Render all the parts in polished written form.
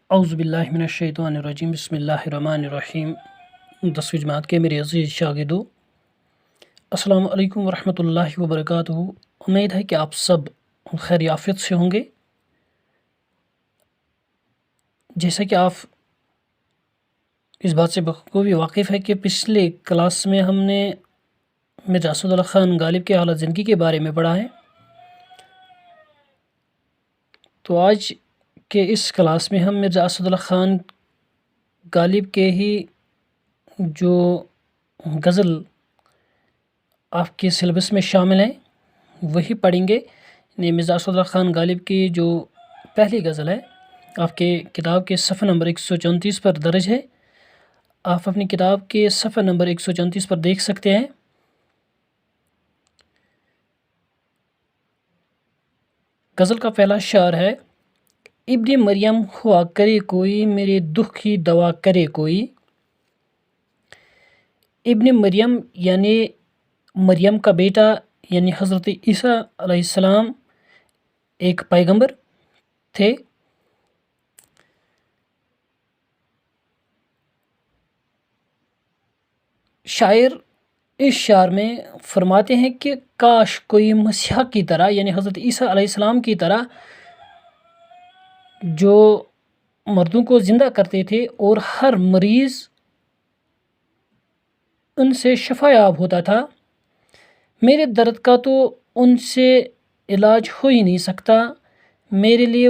اعوذ باللہ من الشیطان الرجیم بسم اللہ الرحمن الرحیم 10ویں جماعت کے میرے عزیز شاگردو، السلام علیکم ورحمۃ اللہ وبرکاتہ۔ امید ہے کہ آپ سب خیر عافیت سے ہوں گے۔ جیسا کہ آپ اس بات سے بخوبی واقف ہے کہ پچھلے کلاس میں ہم نے مرزا اسد اللہ خان غالب کے حالت زندگی کے بارے میں پڑھا ہے، تو آج کے اس کلاس میں ہم مرزا اسد اللہ خان غالب کے ہی جو غزل آپ کے سلیبس میں شامل ہیں وہی پڑھیں گے۔ یعنی مرزا اسد اللہ خان غالب کی جو پہلی غزل ہے آپ کے کتاب کے صفحہ نمبر 134 پر درج ہے۔ آپ اپنی کتاب کے صفحہ نمبر 134 پر دیکھ سکتے ہیں۔ غزل کا پہلا شعر ہے: ابن مریم ہوا کرے کوئی، میرے دکھ کی دوا کرے کوئی۔ ابن مریم یعنی مریم کا بیٹا، یعنی حضرت عیسیٰ علیہ السلام ایک پیغمبر تھے۔ شاعر اس شعر میں فرماتے ہیں کہ کاش کوئی مسیح کی طرح، یعنی حضرت عیسیٰ علیہ السلام کی طرح، جو مردوں کو زندہ کرتے تھے اور ہر مریض ان سے شفا یاب ہوتا تھا، میرے درد کا تو ان سے علاج ہو ہی نہیں سکتا۔ میرے لیے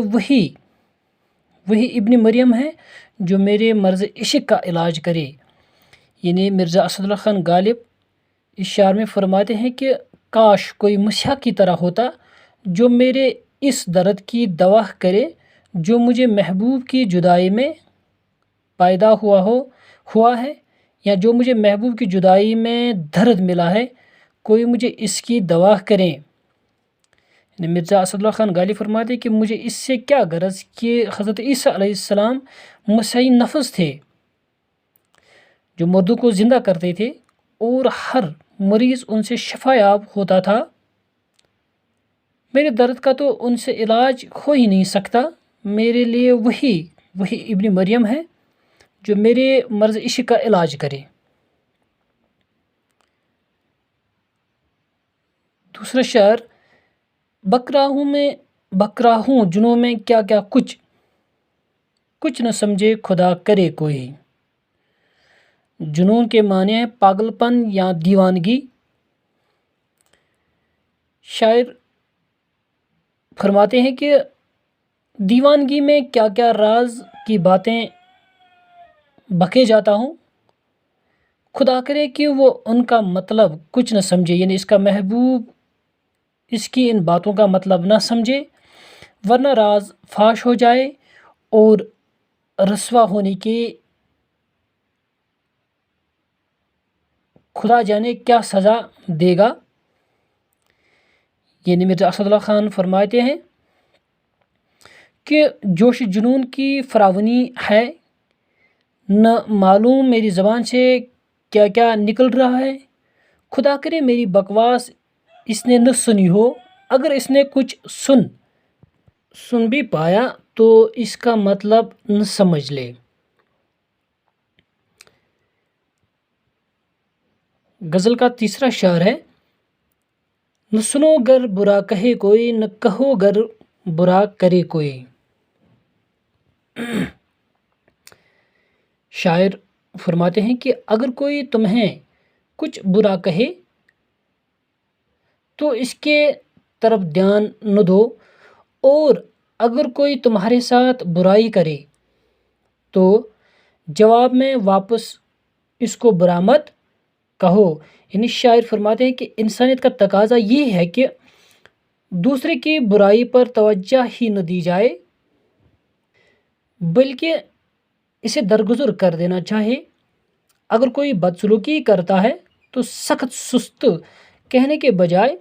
وہی ابن مریم ہے جو میرے مرض عشق کا علاج کرے۔ یعنی مرزا اسد اللہ خان غالب اس شعر میں فرماتے ہیں کہ کاش کوئی مسیح کی طرح ہوتا جو میرے اس درد کی دوا کرے جو مجھے محبوب کی جدائی میں پیدا ہوا ہے، یا جو مجھے محبوب کی جدائی میں درد ملا ہے، کوئی مجھے اس کی دوا کریں۔ یعنی مرزا اسد اللہ خان غالب فرماتے ہیں کہ مجھے اس سے کیا غرض کہ حضرت عیسیٰ علیہ السلام مسیح نفس تھے جو مردوں کو زندہ کرتے تھے اور ہر مریض ان سے شفا یاب ہوتا تھا۔ میرے درد کا تو ان سے علاج ہو ہی نہیں سکتا۔ میرے لیے وہی ابن مریم ہے جو میرے مرض عشق کا علاج کرے۔ دوسرا شعر: بکرا ہوں جنوں میں کیا کیا کچھ نہ سمجھے خدا کرے کوئی۔ جنون کے معنی ہے پاگل پن یا دیوانگی۔ شاعر فرماتے ہیں کہ دیوانگی میں کیا کیا راز کی باتیں بکے جاتا ہوں، خدا کرے کہ وہ ان کا مطلب کچھ نہ سمجھے، یعنی اس کا محبوب اس کی ان باتوں کا مطلب نہ سمجھے، ورنہ راز فاش ہو جائے اور رسوا ہونے کی خدا جانے کیا سزا دے گا۔ یعنی مرزا اسد اللہ خان فرماتے ہیں کہ جوش جنون کی فراوانی ہے، نہ معلوم میری زبان سے کیا کیا نکل رہا ہے، خدا کرے میری بکواس اس نے نہ سنی ہو، اگر اس نے کچھ سن بھی پایا تو اس کا مطلب نہ سمجھ لے۔ غزل کا تیسرا شعر ہے: نہ سنو گر برا کہے کوئی، نہ کہو گر برا کرے کوئی۔ شاعر فرماتے ہیں کہ اگر کوئی تمہیں کچھ برا کہے تو اس کے طرف دھیان نہ دو، اور اگر کوئی تمہارے ساتھ برائی کرے تو جواب میں واپس اس کو برا مت کہو۔ یعنی شاعر فرماتے ہیں کہ انسانیت کا تقاضا یہ ہے کہ دوسرے کی برائی پر توجہ ہی نہ دی جائے، بلکہ اسے درگزر کر دینا چاہے۔ اگر کوئی بدسلوکی کرتا ہے تو سخت سست کہنے کے بجائے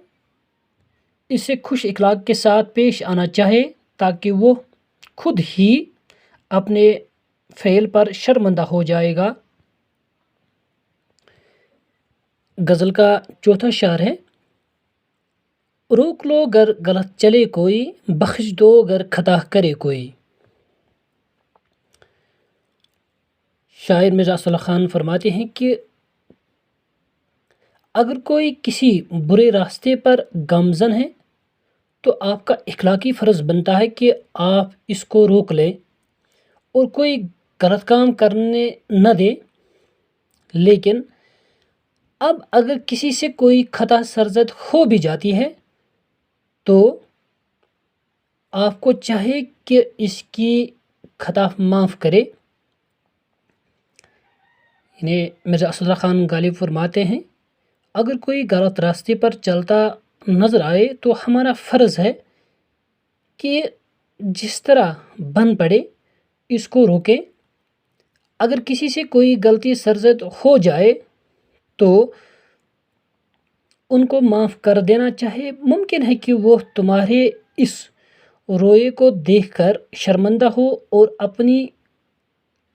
اسے خوش اخلاق کے ساتھ پیش آنا چاہے تاکہ وہ خود ہی اپنے فعل پر شرمندہ ہو جائے گا۔ غزل کا چوتھا شعر ہے: روک لو گر غلط چلے کوئی، بخش دو گر خطا کرے کوئی۔ شاعر مرزا اسد اللہ خان فرماتے ہیں کہ اگر کوئی کسی برے راستے پر گامزن ہے تو آپ کا اخلاقی فرض بنتا ہے کہ آپ اس کو روک لیں اور کوئی غلط کام کرنے نہ دیں. لیکن اب اگر کسی سے کوئی خطا سرزد ہو بھی جاتی ہے تو آپ کو چاہے کہ اس کی خطا معاف کرے. یعنی مرزا اسد اللہ خان غالب فرماتے ہیں اگر کوئی غلط راستے پر چلتا نظر آئے تو ہمارا فرض ہے کہ جس طرح بن پڑے اس کو روکیں. اگر کسی سے کوئی غلطی سرزد ہو جائے تو ان کو معاف کر دینا چاہے. ممکن ہے کہ وہ تمہارے اس رویے کو دیکھ کر شرمندہ ہو اور اپنی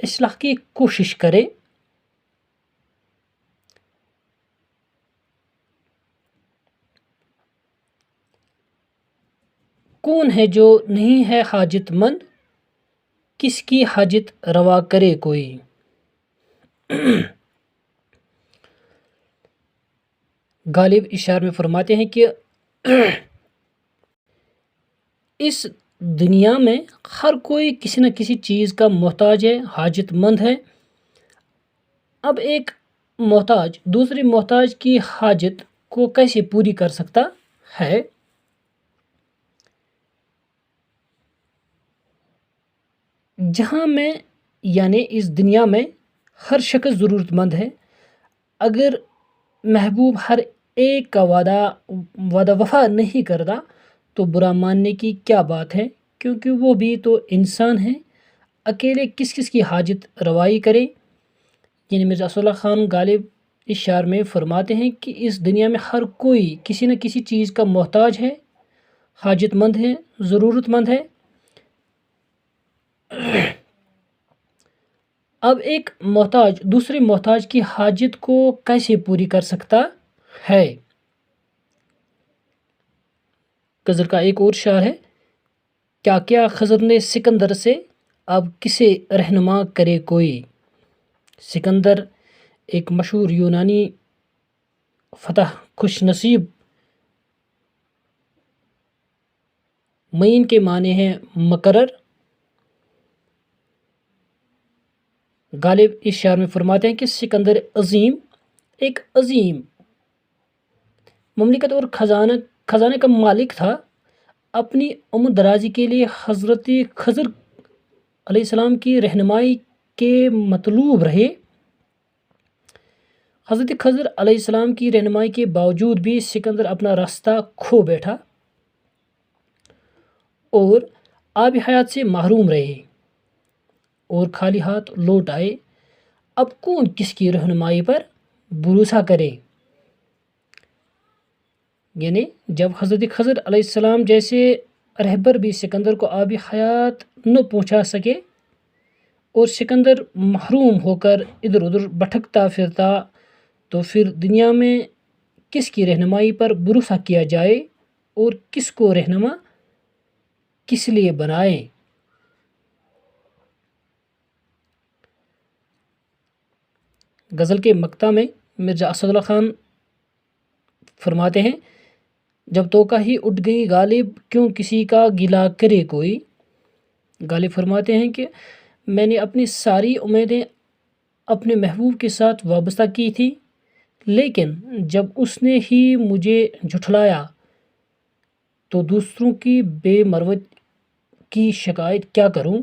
اصلاح کی کوشش کرے. کون ہے جو نہیں ہے حاجت مند، کس کی حاجت روا کرے کوئی. غالب اشعار میں فرماتے ہیں کہ اس دنیا میں ہر کوئی کسی نہ کسی چیز کا محتاج ہے، حاجت مند ہے. اب ایک محتاج دوسرے محتاج کی حاجت کو کیسے پوری کر سکتا ہے؟ جہاں میں یعنی اس دنیا میں ہر شخص ضرورت مند ہے. اگر محبوب ہر ایک کا وعدہ وفا نہیں کرتا تو برا ماننے کی کیا بات ہے، کیونکہ وہ بھی تو انسان ہے. اکیلے کس کس کی حاجت روائی کرے. یعنی مرزا اسد اللہ خان غالب اس شعر میں فرماتے ہیں کہ اس دنیا میں ہر کوئی کسی نہ کسی چیز کا محتاج ہے، حاجت مند ہے، ضرورت مند ہے. اب ایک محتاج دوسرے محتاج کی حاجت کو کیسے پوری کر سکتا ہے؟ غزل کا ایک اور شعر ہے، کیا کیا خضر نے سکندر سے، اب کسے رہنما کرے کوئی. سکندر ایک مشہور یونانی فتح خوش نصیب، معین کے معنی ہیں مقرر. غالب اس شعر میں فرماتے ہیں کہ سکندر عظیم ایک عظیم مملکت اور خزانے کا مالک تھا. اپنی عمر درازی کے لیے حضرت خضر علیہ السلام کی رہنمائی کے مطلوب رہے. حضرت خضر علیہ السلام کی رہنمائی کے باوجود بھی سکندر اپنا راستہ کھو بیٹھا اور آب حیات سے محروم رہے اور خالی ہاتھ لوٹ آئے. اب کون کس کی رہنمائی پر بھروسہ کرے. یعنی جب حضرت خضر علیہ السلام جیسے رہبر بھی سکندر کو آب حیات نہ پہنچا سکے اور سکندر محروم ہو کر ادھر ادھر بھٹکتا پھرتا تو پھر دنیا میں کس کی رہنمائی پر بھروسہ کیا جائے اور کس کو رہنما کس لیے بنائے. غزل کے مقطع میں مرزا اسد اللہ خان فرماتے ہیں جب توقع ہی اٹھ گئی غالب کیوں کسی کا گلا کرے کوئی. غالب فرماتے ہیں کہ میں نے اپنی ساری امیدیں اپنے محبوب کے ساتھ وابستہ کی تھی، لیکن جب اس نے ہی مجھے جھٹلایا تو دوسروں کی بے مروت کی شکایت کیا کروں.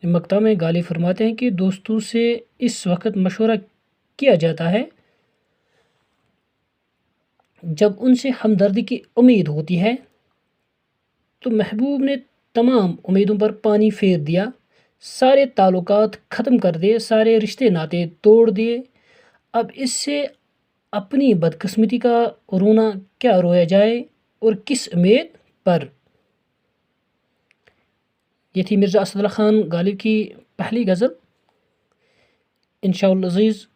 مقطع میں غالب فرماتے ہیں کہ دوستوں سے اس وقت مشورہ کیا جاتا ہے جب ان سے ہمدردی کی امید ہوتی ہے. تو محبوب نے تمام امیدوں پر پانی پھیر دیا، سارے تعلقات ختم کر دیے، سارے رشتے ناطے توڑ دیے. اب اس سے اپنی بدقسمتی کا رونا کیا رویا جائے اور کس امید پر. یہ تھی مرزا اسد اللہ خان غالب کی پہلی غزل. انشاءاللہ عزیز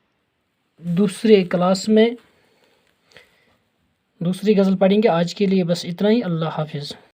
دوسرے کلاس میں دوسری غزل پڑھیں گے. آج کے لیے بس اتنا ہی. اللہ حافظ.